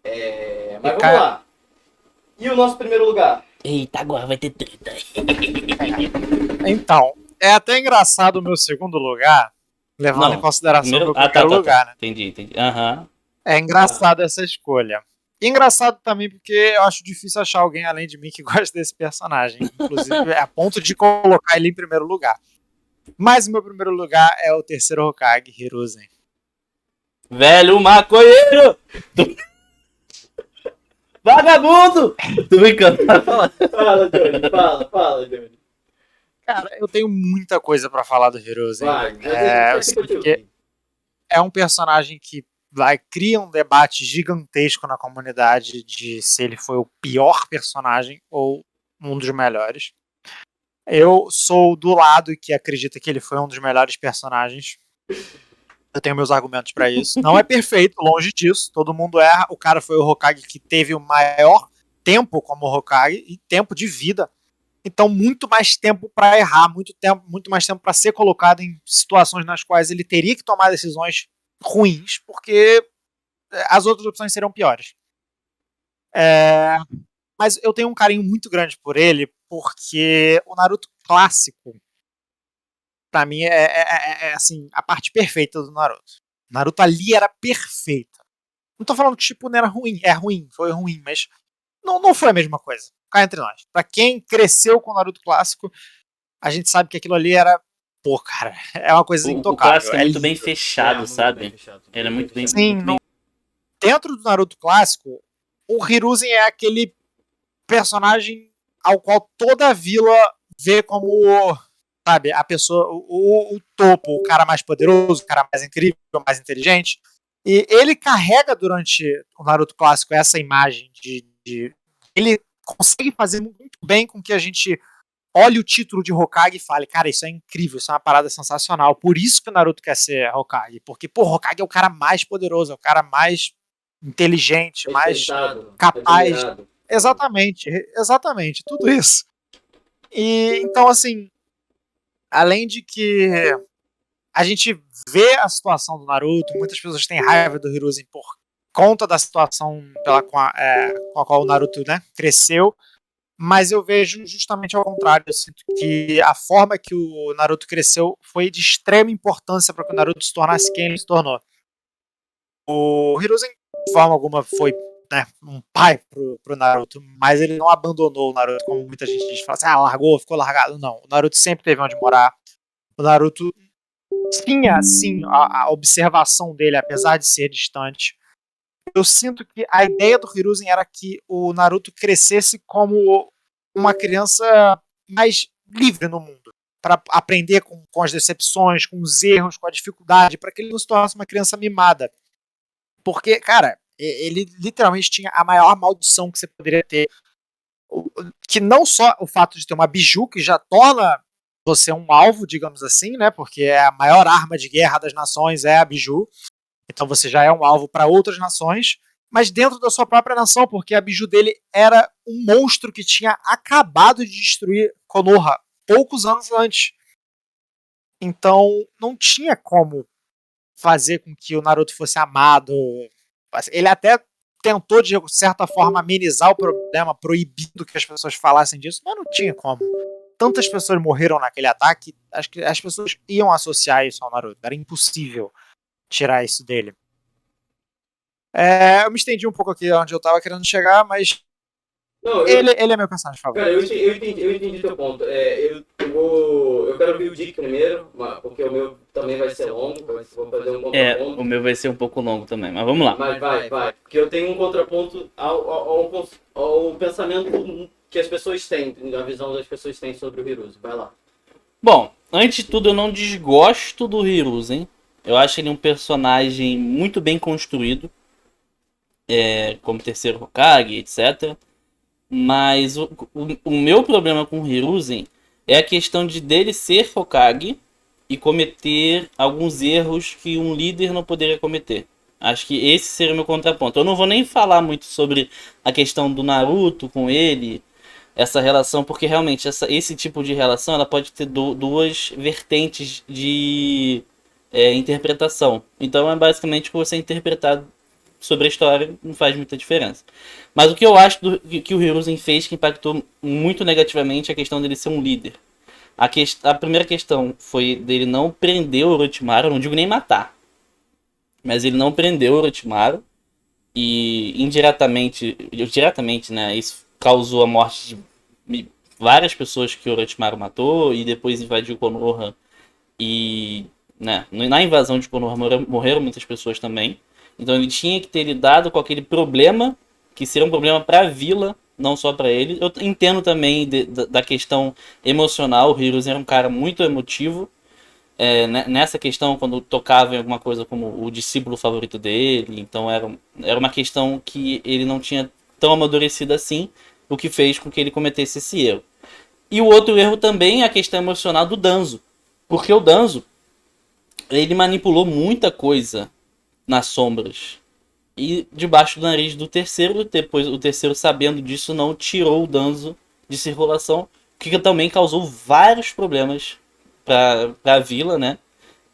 Mas vamos lá. E o nosso primeiro lugar? Eita, agora vai ter treta. Então, é até engraçado o meu segundo lugar, levando em Não, consideração o primeiro. meu Ah, tá, primeiro tá, tá. lugar, né? Entendi. Aham. É engraçado essa escolha. E engraçado também porque eu acho difícil achar alguém além de mim que gosta desse personagem. Inclusive, a ponto de colocar ele em primeiro lugar. Mas o meu primeiro lugar é o terceiro Hokage, Hiruzen. Velho maconheiro! Vagabundo! Tô brincando. Fala, Johnny. Fala, Johnny. Cara, eu tenho muita coisa pra falar do Hiruzen. Vai, Eu sinto que é um personagem que cria um debate gigantesco na comunidade de se ele foi o pior personagem ou um dos melhores. Eu sou do lado que acredita que ele foi um dos melhores personagens. Eu tenho meus argumentos pra isso. Não é perfeito, longe disso. Todo mundo erra. O cara foi o Hokage que teve o maior tempo como Hokage e tempo de vida. Então, muito mais tempo pra errar, muito mais tempo pra ser colocado em situações nas quais ele teria que tomar decisões ruins, porque as outras opções seriam piores. Mas eu tenho um carinho muito grande por ele, porque o Naruto clássico, pra mim, é assim, a parte perfeita do Naruto. O Naruto ali era perfeita. Não tô falando que tipo, não era ruim, foi ruim, mas não foi a mesma coisa. Cá entre nós. Pra quem cresceu com o Naruto clássico, a gente sabe que aquilo ali era, pô, cara, é uma coisa O intocável. clássico é muito lindo. bem fechado, sabe? Era muito bem. Sim, dentro do Naruto clássico, o Hiruzen é aquele personagem ao qual toda a vila vê como, sabe, a pessoa, o topo, o cara mais poderoso, o cara mais incrível, mais inteligente. E ele carrega durante o Naruto clássico essa imagem de ele consegue fazer muito bem com que a gente olhe o título de Hokage e fale, cara, isso é incrível, isso é uma parada sensacional. Por isso que o Naruto quer ser Hokage. Porque, pô, Hokage é o cara mais poderoso, é o cara mais inteligente, mais capaz. Admirado. Exatamente, tudo isso. E então, assim, além de que a gente vê a situação do Naruto, muitas pessoas têm raiva do Hiruzen por conta da situação com a qual o Naruto, né, cresceu, mas eu vejo justamente ao contrário. Eu sinto que a forma que o Naruto cresceu foi de extrema importância para que o Naruto se tornasse quem ele se tornou. O Hiruzen, de forma alguma, foi, né, um pai pro Naruto, mas ele não abandonou o Naruto, como muita gente diz, fala assim, largou, ficou largado. Não, o Naruto sempre teve onde morar. O Naruto tinha, assim, a observação dele, apesar de ser distante. Eu sinto que a ideia do Hiruzen era que o Naruto crescesse como uma criança mais livre no mundo, para aprender com as decepções, com os erros, com a dificuldade, para que ele não se tornasse uma criança mimada. Porque, cara, ele literalmente tinha a maior maldição que você poderia ter, que não só o fato de ter uma biju, que já torna você um alvo, digamos assim, né? Porque é a maior arma de guerra das nações é a biju. Então você já é um alvo para outras nações, mas dentro da sua própria nação, porque a biju dele era um monstro que tinha acabado de destruir Konoha poucos anos antes. Então não tinha como fazer com que o Naruto fosse amado. Ele até tentou, de certa forma, amenizar o problema, proibindo que as pessoas falassem disso, mas não tinha como. Tantas pessoas morreram naquele ataque, acho que as pessoas iam associar isso ao Naruto. Era impossível tirar isso dele. Eu me estendi um pouco aqui onde eu tava querendo chegar, mas Não, ele é meu personagem favorito. Cara, eu entendi teu ponto. Eu quero ouvir o Dick primeiro, porque o meu também vai ser longo, vou fazer um contraponto. O meu vai ser um pouco longo também, mas vamos lá. Mas vai. Porque eu tenho um contraponto ao pensamento que as pessoas têm, a visão das pessoas têm sobre o Hiruzen. Vai lá. Bom, antes de tudo, eu não desgosto do Hiruzen. Eu acho ele um personagem muito bem construído, como terceiro Hokage, etc. Mas o meu problema com o Hiruzen é a questão de dele ser Hokage e cometer alguns erros que um líder não poderia cometer. Acho que esse seria o meu contraponto. Eu não vou nem falar muito sobre a questão do Naruto com ele, essa relação, porque realmente esse tipo de relação ela pode ter duas vertentes de interpretação. Então é basicamente você interpretar sobre a história não faz muita diferença. Mas o que eu acho que o Hiruzen fez que impactou muito negativamente é a questão dele ser um líder. A primeira questão foi dele não prender o Orochimaru, eu não digo nem matar, mas ele não prendeu o Orochimaru e diretamente, né, isso causou a morte de várias pessoas que o Orochimaru matou e depois invadiu Konoha e, né, na invasão de Konoha morreram muitas pessoas também. Então ele tinha que ter lidado com aquele problema que seria um problema para a vila, não só para ele. Eu entendo também da questão emocional, o Hiruzen era um cara muito emotivo. Nessa questão, quando tocava em alguma coisa como o discípulo favorito dele, então era uma questão que ele não tinha tão amadurecido assim, o que fez com que ele cometesse esse erro. E o outro erro também é a questão emocional do Danzo, porque o Danzo, ele manipulou muita coisa nas sombras e debaixo do nariz do terceiro, depois o terceiro, sabendo disso, não tirou o Danzo de circulação, o que também causou vários problemas para a vila, né?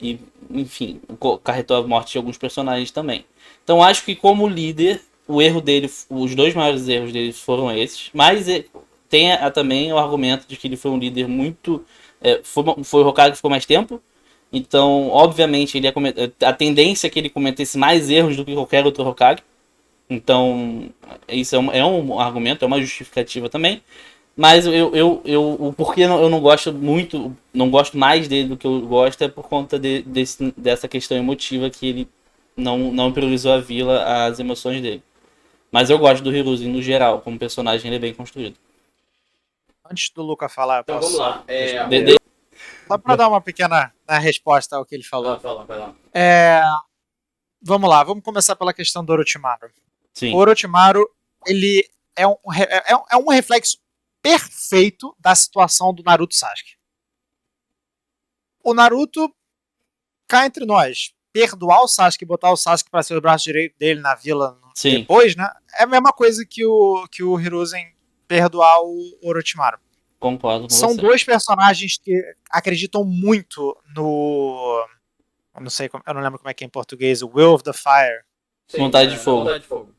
E, enfim, carretou a morte de alguns personagens também. Então acho que como líder, o erro dele, os dois maiores erros dele foram esses, mas tem também o argumento de que ele foi um líder muito... foi o Hokage que ficou mais tempo, então obviamente a tendência é que ele cometesse mais erros do que qualquer outro Hokage. Então isso é um argumento, é uma justificativa também. Mas o porquê eu não gosto muito, não gosto mais dele do que eu gosto é por conta dessa questão emotiva que ele não priorizou a vila, as emoções dele. Mas eu gosto do Hiruzen no geral, como personagem ele é bem construído. Antes do Luca falar, Então posso vamos lá. só para dar uma pequena resposta ao que ele falou. Vai lá. Vamos lá, vamos começar pela questão do Orochimaru. Sim. O Orochimaru, ele é um reflexo perfeito da situação do Naruto Sasuke. O Naruto, cá entre nós, perdoar o Sasuke e botar o Sasuke para ser o braço direito dele na vila Sim. depois, né? É a mesma coisa que o Hiruzen perdoar o Orochimaru. Concordo com São você. dois personagens que acreditam muito no... eu não lembro como é que é em português, o Will of the Fire. Sim, Vontade de fogo. Vontade de fogo.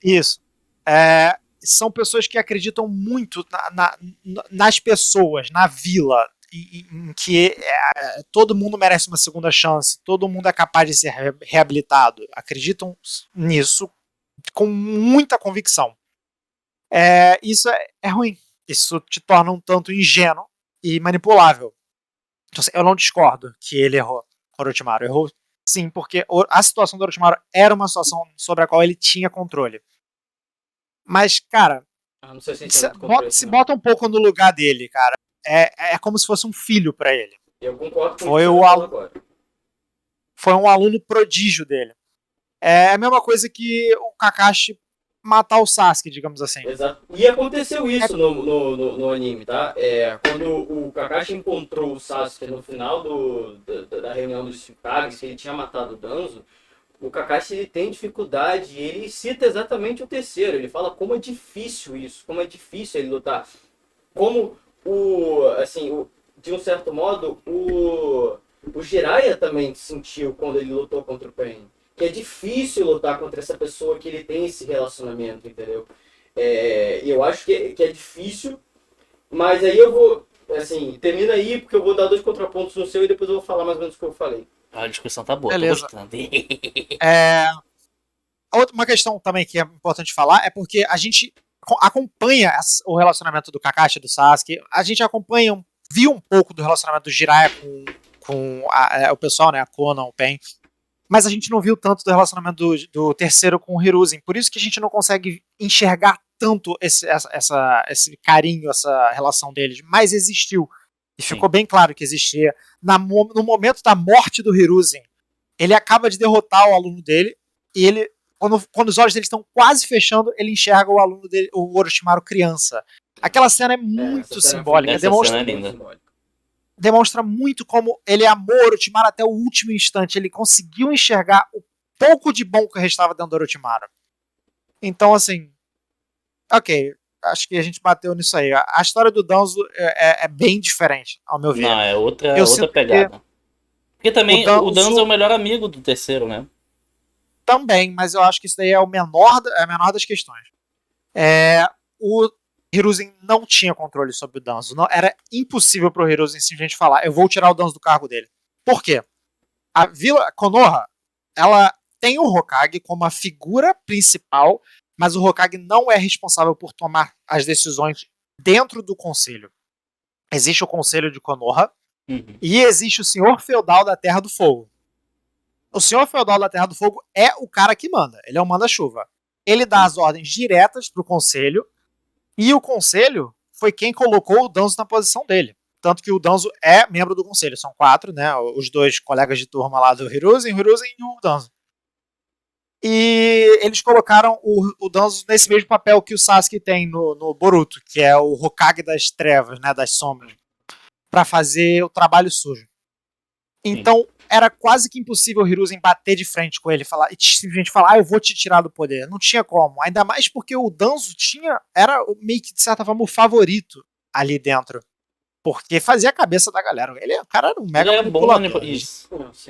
Isso. São pessoas que acreditam muito nas pessoas, na vila, em que todo mundo merece uma segunda chance, todo mundo é capaz de ser reabilitado. Acreditam nisso com muita convicção. Isso é ruim. Isso te torna um tanto ingênuo e manipulável. Então, eu não discordo que ele errou, Orochimaru. Errou sim, porque a situação do Orochimaru era uma situação sobre a qual ele tinha controle. Mas, cara, não sei se se bota um pouco no lugar dele, cara. É como se fosse um filho pra ele. Eu concordo com Foi um aluno prodígio dele. É a mesma coisa que o Kakashi matar o Sasuke, digamos assim. Exato. E aconteceu isso no anime, tá? Quando o Kakashi encontrou o Sasuke no final da reunião dos Hokages, que ele tinha matado o Danzo, o Kakashi ele tem dificuldade e ele cita exatamente o terceiro. Ele fala como é difícil isso, como é difícil ele lutar. Como de um certo modo, o Jiraiya também sentiu quando ele lutou contra o Pain. Que é difícil lutar contra essa pessoa que ele tem esse relacionamento, entendeu? Eu acho que é difícil, mas aí eu vou, termina aí, porque eu vou dar 2 contrapontos no seu e depois eu vou falar mais ou menos o que eu falei. A discussão tá boa, beleza. Tô gostando. Uma questão também que é importante falar é porque a gente acompanha o relacionamento do Kakashi e do Sasuke, a gente viu um pouco do relacionamento do Jiraiya com o pessoal, né, a Konan, o Pain, mas a gente não viu tanto do relacionamento do terceiro com o Hiruzen, por isso que a gente não consegue enxergar tanto esse carinho, essa relação deles, mas existiu, e ficou bem claro que existia. No momento da morte do Hiruzen, ele acaba de derrotar o aluno dele, e ele, quando os olhos dele estão quase fechando, ele enxerga o aluno dele, o Orochimaru criança. Aquela cena é muito simbólica, cena é linda. Demonstra muito como ele amou o Orochimaru até o último instante. Ele conseguiu enxergar o pouco de bom que restava dentro do Orochimaru. Então, ok, acho que a gente bateu nisso aí. A história do Danzo é bem diferente, ao meu ver. Não, é outra pegada. Porque também o Danzo é o melhor amigo do terceiro, né? Também, mas eu acho que isso daí é a menor das questões. O Hiruzen não tinha controle sobre o Danzo. Não, era impossível pro Hiruzen simplesmente falar, eu vou tirar o Danzo do cargo dele. Por quê? A Vila Konoha, ela tem o Hokage como a figura principal, mas o Hokage não é responsável por tomar as decisões dentro do conselho. Existe o conselho de Konoha e existe o senhor feudal da Terra do Fogo. O senhor feudal da Terra do Fogo é o cara que manda, ele é o manda-chuva. Ele dá as ordens diretas pro conselho e o conselho foi quem colocou o Danzo na posição dele. Tanto que o Danzo é membro do conselho. São 4, né? Os 2 colegas de turma lá do Hiruzen e o Danzo. E eles colocaram o Danzo nesse mesmo papel que o Sasuke tem no Boruto, que é o Hokage das trevas, né? Das sombras. Pra fazer o trabalho sujo. Então, era quase que impossível o Hiruzen bater de frente com ele e simplesmente falar, eu vou te tirar do poder. Não tinha como. Ainda mais porque o Danzo era meio que, de certa forma, o favorito ali dentro. Porque fazia a cabeça da galera. O cara era um mega manipulador. Isso.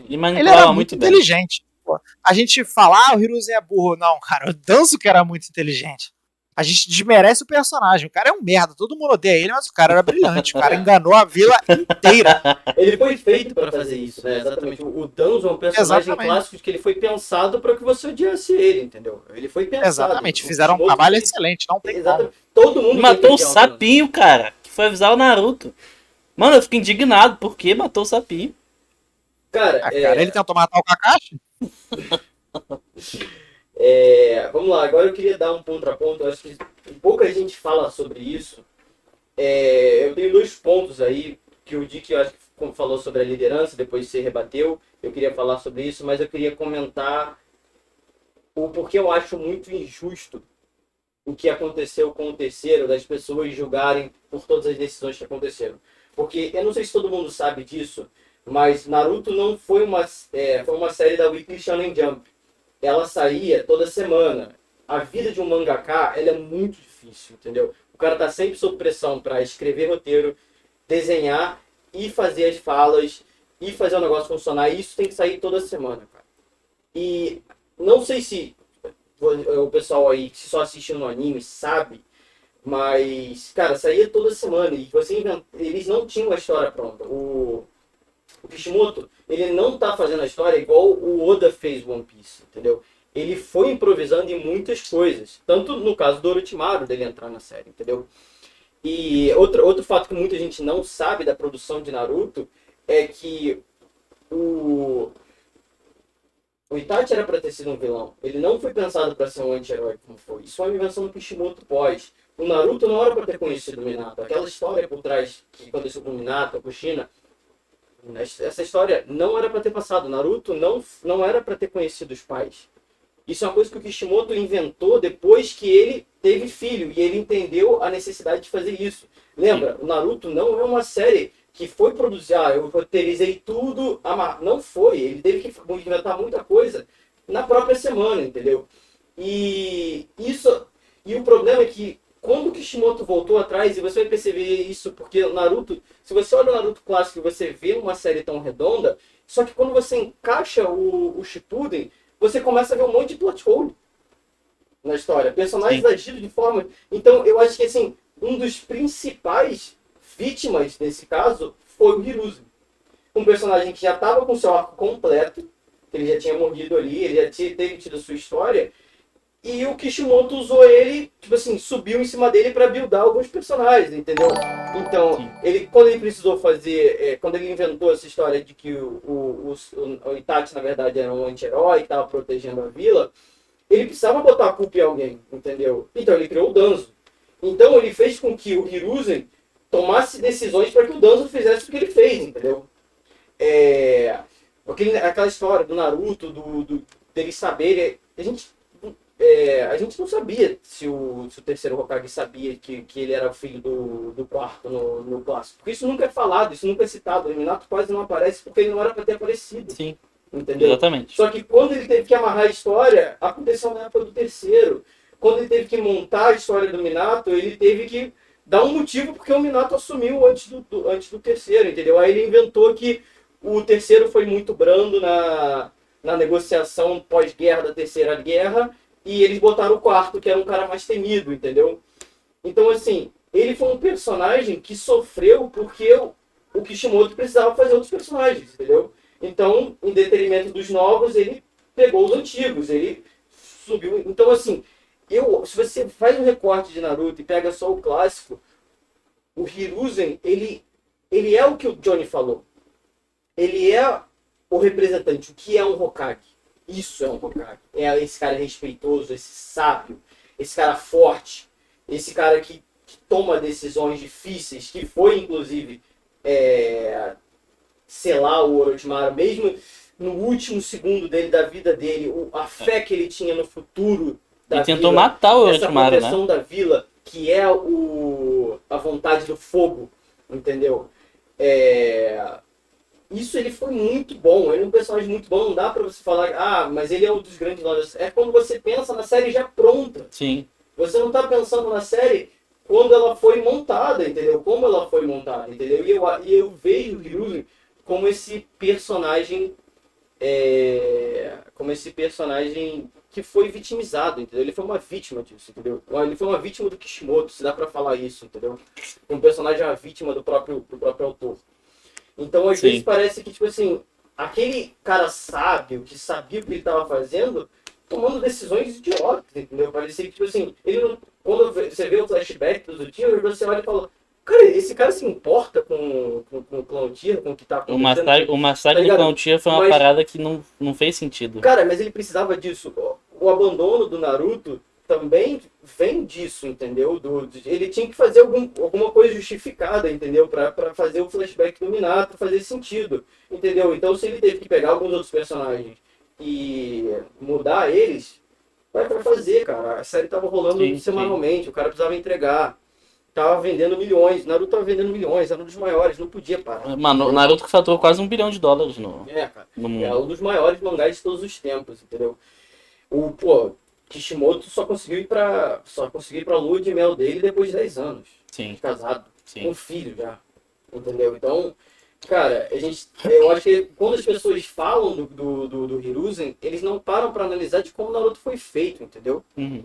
Ele era muito inteligente. Pô. A gente fala, o Hiruzen é burro. Não, cara, o Danzo que era muito inteligente. A gente desmerece o personagem. O cara é um merda. Todo mundo odeia ele, mas o cara era brilhante. O cara enganou a vila inteira. Ele foi feito pra fazer isso, né? Exatamente. O Danzo é um personagem clássico que ele foi pensado pra que você odiasse ele, entendeu? Ele foi pensado. Exatamente. Fizeram um trabalho excelente. Não tem como. Todo mundo matou o sapinho, cara. Que foi avisar o Naruto. Mano, eu fico indignado. Por que matou o sapinho? Cara, ele tentou matar o Kakashi? Vamos lá, agora eu queria dar um contraponto. Eu acho que pouca gente fala sobre isso. Eu tenho 2 pontos aí que o Dick, eu acho que falou sobre a liderança, depois você rebateu. Eu queria falar sobre isso, mas eu queria comentar o porquê eu acho muito injusto o que aconteceu com o terceiro, das pessoas julgarem por todas as decisões que aconteceram. Porque eu não sei se todo mundo sabe disso, mas Naruto não foi foi uma série da Weekly Shonen Jump. Ela saía toda semana. A vida de um mangaka, ela é muito difícil, entendeu? O cara tá sempre sob pressão para escrever roteiro, desenhar e fazer as falas e fazer o negócio funcionar. E isso tem que sair toda semana, cara. E não sei se o pessoal aí que só assiste no anime sabe, mas, cara, saía toda semana e eles não tinham a história pronta. O Kishimoto, ele não tá fazendo a história igual o Oda fez One Piece, entendeu? Ele foi improvisando em muitas coisas. Tanto no caso do Orochimaru, dele entrar na série, entendeu? E outro fato que muita gente não sabe da produção de Naruto é que o Itachi era pra ter sido um vilão. Ele não foi pensado pra ser um anti-herói como foi. Isso é uma invenção do Kishimoto pós. O Naruto não era pra ter conhecido o Minato. Aquela história por trás que aconteceu com o Minato, com o Kushina, essa história não era pra ter passado. O Naruto não era pra ter conhecido os pais. Isso é uma coisa que o Kishimoto inventou depois que ele teve filho. E ele entendeu a necessidade de fazer isso. Lembra, o Naruto não é uma série que foi produzir, eu roteirizei tudo, não foi. Ele teve que inventar muita coisa na própria semana, entendeu? E o problema é que quando o Kishimoto voltou atrás, e você vai perceber isso, porque o Naruto, se você olha o Naruto clássico e você vê uma série tão redonda, só que quando você encaixa o Shippuden, você começa a ver um monte de plot hole na história. Personagens agindo de forma... Então, eu acho que, assim, um dos principais vítimas, nesse caso, foi o Hiruzen. Um personagem que já estava com seu arco completo, ele já tinha morrido ali, ele já teve tido sua história, e o Kishimoto usou ele, tipo assim, subiu em cima dele para buildar alguns personagens, entendeu? Então, quando ele precisou fazer, quando ele inventou essa história de que o Itachi, na verdade, era um anti-herói que estava protegendo a vila, ele precisava botar a culpa em alguém, entendeu? Então ele criou o Danzo. Então ele fez com que o Hiruzen tomasse decisões para que o Danzo fizesse o que ele fez, entendeu? Aquela história do Naruto, dele saber... A gente não sabia se o terceiro Hokage sabia que ele era o filho do quarto no clássico. Porque isso nunca é falado, isso nunca é citado. O Minato quase não aparece porque ele não era para ter aparecido. Sim, entendeu? Exatamente. Só que quando ele teve que amarrar a história, aconteceu na época do terceiro. Quando ele teve que montar a história do Minato, ele teve que dar um motivo porque o Minato assumiu antes do terceiro, entendeu? Aí ele inventou que o terceiro foi muito brando na negociação pós-guerra da Terceira Guerra, e eles botaram o quarto, que era um cara mais temido, entendeu? Então, assim, ele foi um personagem que sofreu porque o Kishimoto precisava fazer outros personagens, entendeu? Então, em detrimento dos novos, ele pegou os antigos, ele subiu. Então, assim, se você faz um recorte de Naruto e pega só o clássico, o Hiruzen, ele é o que o Johnny falou. Ele é o representante. O que é um Hokage? Isso é um Hokage. É esse cara respeitoso, esse sábio, esse cara forte, esse cara que toma decisões difíceis, que foi, inclusive, selar o Orochimaru, mesmo no último segundo da vida dele, a fé que ele tinha no futuro da E tentou vila, matar o essa Orochimaru, né? proteção da vila, que é a vontade do fogo, entendeu? Isso ele foi muito bom, ele é um personagem muito bom, não dá pra você falar, mas ele é um dos grandes vilões. É quando você pensa na série já pronta. Sim. Você não tá pensando na série quando ela foi montada, entendeu? Como ela foi montada, entendeu? E eu vejo o Hiruzen como esse personagem que foi vitimizado, entendeu? Ele foi uma vítima disso, entendeu? Ele foi uma vítima do Kishimoto, se dá pra falar isso, entendeu? Um personagem é uma vítima do próprio autor. Então, às vezes, parece que, tipo assim, aquele cara sábio, que sabia o que ele estava fazendo, tomando decisões idiotas, entendeu? Parecia que, tipo assim, ele não, quando você vê o flashback do Tio, você olha e fala, cara, esse cara se importa com o Clown Tier, com o que tá acontecendo? O massacre Tá do ligado? Clown Tier foi uma parada que não fez sentido. Cara, mas ele precisava disso. O abandono do Naruto também vem disso, entendeu? Ele tinha que fazer alguma coisa justificada, entendeu? Pra fazer o flashback do Minato fazer sentido, entendeu? Então, se ele teve que pegar alguns outros personagens e mudar eles, vai pra fazer, cara. A série tava rolando semanalmente, o cara precisava entregar. Tava vendendo milhões, Naruto tava vendendo milhões, era um dos maiores, não podia parar. Mano, o Naruto que faturou quase $1 bilhão cara. no mundo. É um dos maiores mangás de todos os tempos, entendeu? Kishimoto só conseguiu ir pra lua de mel dele depois de 10 anos. Sim. De casado. Sim. Com filho já. Entendeu? Então, cara, eu acho que quando as pessoas falam do Hiruzen, eles não param pra analisar de como o Naruto foi feito, entendeu? Uhum.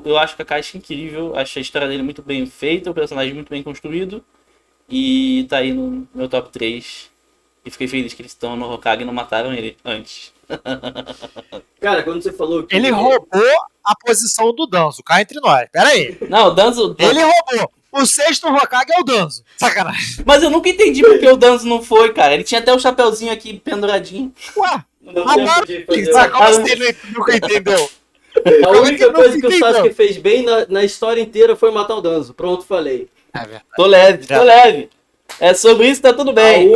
Eu acho que a caixa é incrível, acho a história dele muito bem feita, o personagem muito bem construído. E tá aí no meu top 3. E fiquei feliz que eles estão no Hokage e não mataram ele antes. Cara, quando você falou que... Ele roubou a posição do Danzo, cá entre nós. Pera aí. Não, o Danzo... Ele roubou. O sexto Hokage é o Danzo. Sacanagem. Mas eu nunca entendi porque o Danzo não foi, cara. Ele tinha até o chapeuzinho aqui penduradinho. Ué, Não deu tempo de fazer... como você nunca entendeu? A única coisa que o Sasuke fez bem na história inteira foi matar o Danzo. Pronto, falei. É verdade. Tô leve. É sobre isso, tá tudo bem.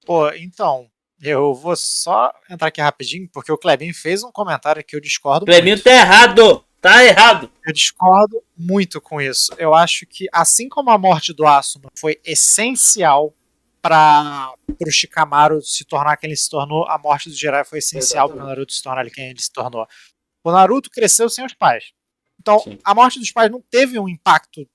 Pô, então, eu vou só entrar aqui rapidinho, porque o Klebin fez um comentário que eu discordo Clebinho muito. tá errado! Tá errado! Eu discordo muito com isso. Eu acho que, assim como a morte do Asuna foi essencial para o Shikamaru se tornar quem ele se tornou, a morte do Jiraiya foi essencial para o Exatamente. Naruto se tornar quem ele se tornou. O Naruto cresceu sem os pais. Então, Sim. a morte dos pais não teve um impacto.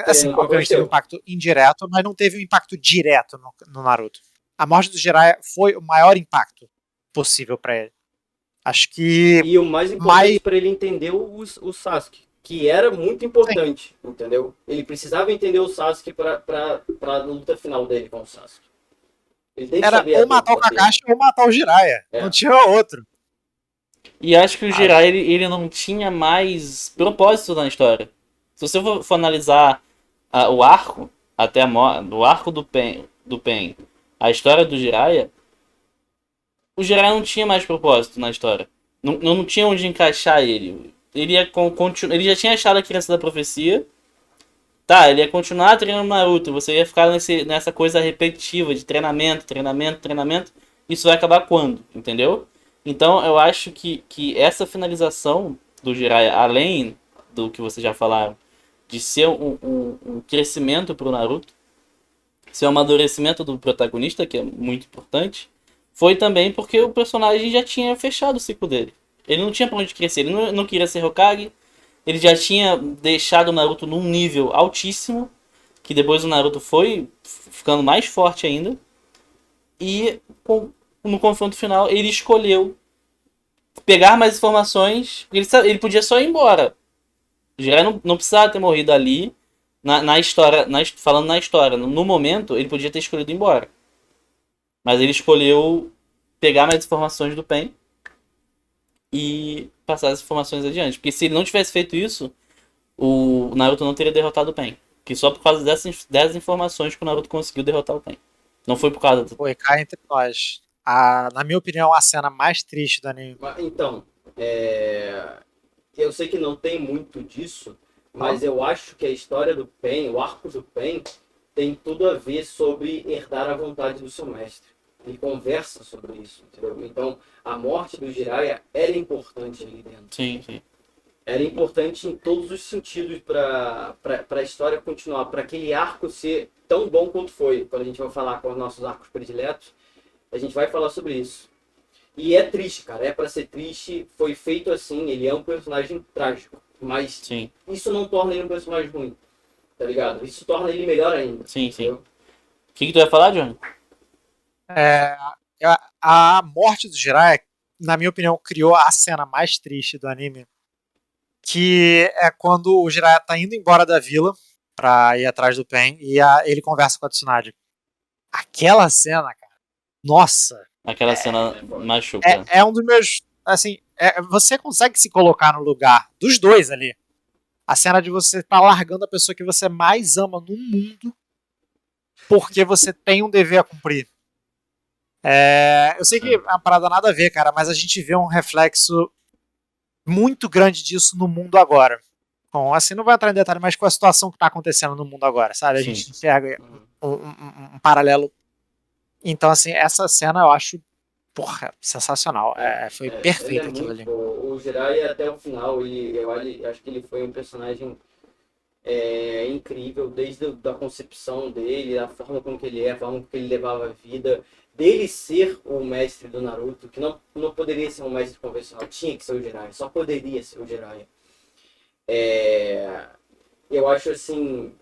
Assim, Ele nunca obviamente teve um aconteceu. impacto indireto, mas não teve um impacto direto no Naruto. A morte do Jiraiya foi o maior impacto possível para ele. Acho que E o mais mais. importante para ele entender o Sasuke, que era muito Sim, importante, entendeu? Ele precisava entender o Sasuke para a luta final dele com o Sasuke. Ele tem que era saber a ou dor matar o da perda. Kakashi ou matar o Jiraiya. Não É. tinha outro. E acho que o Sabe? Jiraiya, ele não tinha mais propósito na história. Se você for analisar o arco, até o arco do Pen, a história do Jiraiya, o Jiraiya não tinha mais propósito na história. Não tinha onde encaixar ele. Ele já tinha achado a criança da profecia. Tá, ele ia continuar treinando Naruto. Você ia ficar nessa coisa repetitiva de treinamento, treinamento, treinamento. Isso vai acabar quando? Entendeu? Então eu acho que essa finalização do Jiraiya, além do que vocês já falaram, de ser um crescimento pro Naruto, ser um amadurecimento do protagonista, que é muito importante, foi também porque o personagem já tinha fechado o ciclo dele. Ele não tinha pra onde crescer, ele não queria ser Hokage, ele já tinha deixado o Naruto num nível altíssimo, que depois o Naruto foi ficando mais forte ainda, e no confronto final ele escolheu pegar mais informações, porque ele podia só ir embora. O Jiraiya não precisava ter morrido ali, na história, falando na história. No momento, ele podia ter escolhido ir embora. Mas ele escolheu pegar mais informações do Pen e passar as informações adiante. Porque se ele não tivesse feito isso, o Naruto não teria derrotado o Pen. Que só por causa dessas informações que o Naruto conseguiu derrotar o Pen. Não foi por causa do... Foi, cá entre nós. Na minha opinião, a cena mais triste do anime. Então, eu sei que não tem muito disso, mas eu acho que a história do Pen, o arco do Pen, tem tudo a ver sobre herdar a vontade do seu mestre. Ele conversa sobre isso, entendeu? Então, a morte do Jiraiya era importante ali dentro. Sim, sim. Era importante em todos os sentidos para a história continuar, para aquele arco ser tão bom quanto foi. Quando a gente vai falar com os nossos arcos prediletos, a gente vai falar sobre isso. E é triste, cara, é para ser triste, foi feito assim, ele é um personagem trágico, mas Sim, isso não torna ele um personagem ruim, tá ligado? Isso torna ele melhor ainda. sim, sim. Entendeu? O que tu ia falar, Johnny? É, a morte do Jiraiya, na minha opinião, criou a cena mais triste do anime, que é quando o Jiraiya tá indo embora da vila pra ir atrás do Pen e ele conversa com a Tsunade. Aquela cena, cara, nossa, Aquela cena foda. machuca. é um dos meus, assim, você consegue se colocar no lugar dos dois ali. A cena de você estar largando a pessoa que você mais ama no mundo porque você tem um dever a cumprir. Eu sei que é uma parada nada a ver, cara, mas a gente vê um reflexo muito grande disso no mundo agora. Bom, assim, não vai entrar em detalhe, mas com a situação que está acontecendo no mundo agora, sabe? A Sim. gente enxerga um paralelo. Então, assim, essa cena eu acho, porra, sensacional. Foi perfeito aquilo ali. O Jiraiya até o final, eu acho que ele foi um personagem incrível, desde a concepção dele, a forma como que ele a forma como que ele levava a vida, dele ser o mestre do Naruto, que não poderia ser um mestre convencional, tinha que ser o Jiraiya, só poderia ser o Jiraiya. Eu acho assim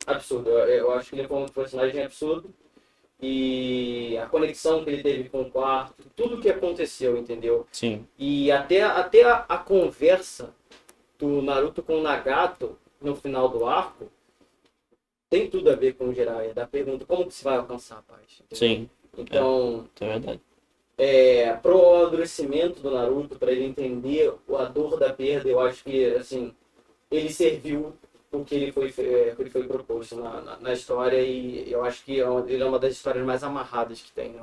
absurdo, eu acho que ele foi um personagem absurdo, e a conexão que ele teve com o quarto, tudo que aconteceu, entendeu? Sim. E até a conversa do Naruto com o Nagato no final do arco tem tudo a ver com o Jiraiya, da pergunta como que se vai alcançar a paz, entendeu? Sim. Então, É verdade. pro amadurecimento do Naruto, para ele entender a dor da perda, eu acho que assim, ele serviu o que ele foi proposto na história, e eu acho que ele é uma das histórias mais amarradas que tem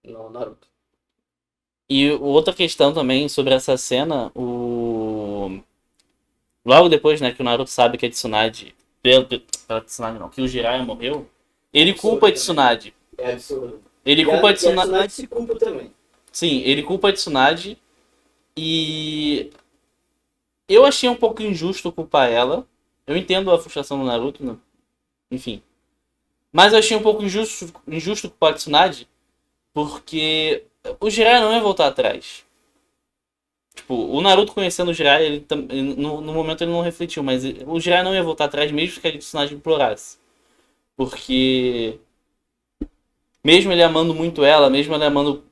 no Naruto. E outra questão também sobre essa cena, logo depois, né, que o Naruto sabe que a Tsunade, pela Tsunade não, que o Jiraiya morreu, ele culpa a Tsunade. É absurdo. Ele E culpa a a Tsunade. Tsunade se culpa também. Sim, ele culpa a Tsunade. E eu achei um pouco injusto culpar ela. Eu entendo a frustração do Naruto, né? Enfim. Mas eu achei um pouco injusto culpar a Tsunade, porque o Jiraiya não ia voltar atrás. Tipo, o Naruto conhecendo o Jiraiya, no momento ele não refletiu, mas o Jiraiya não ia voltar atrás mesmo que a Tsunade implorasse. Porque mesmo ele amando muito ela, mesmo ele amando,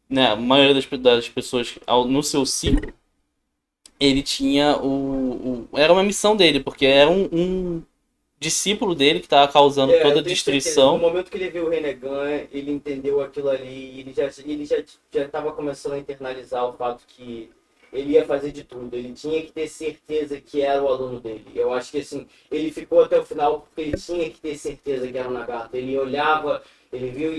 né, a maioria das pessoas no seu ciclo, ele tinha era uma missão dele, porque era um discípulo dele que estava causando toda a Eu tenho certeza. No destruição. momento que ele viu o Rinnegan, ele entendeu aquilo ali, ele já estava começando a internalizar o fato que ele ia fazer de tudo, ele tinha que ter certeza que era o aluno dele. Eu acho que assim, ele ficou até o final porque ele tinha que ter certeza que era o Nagato. Ele olhava, ele viu o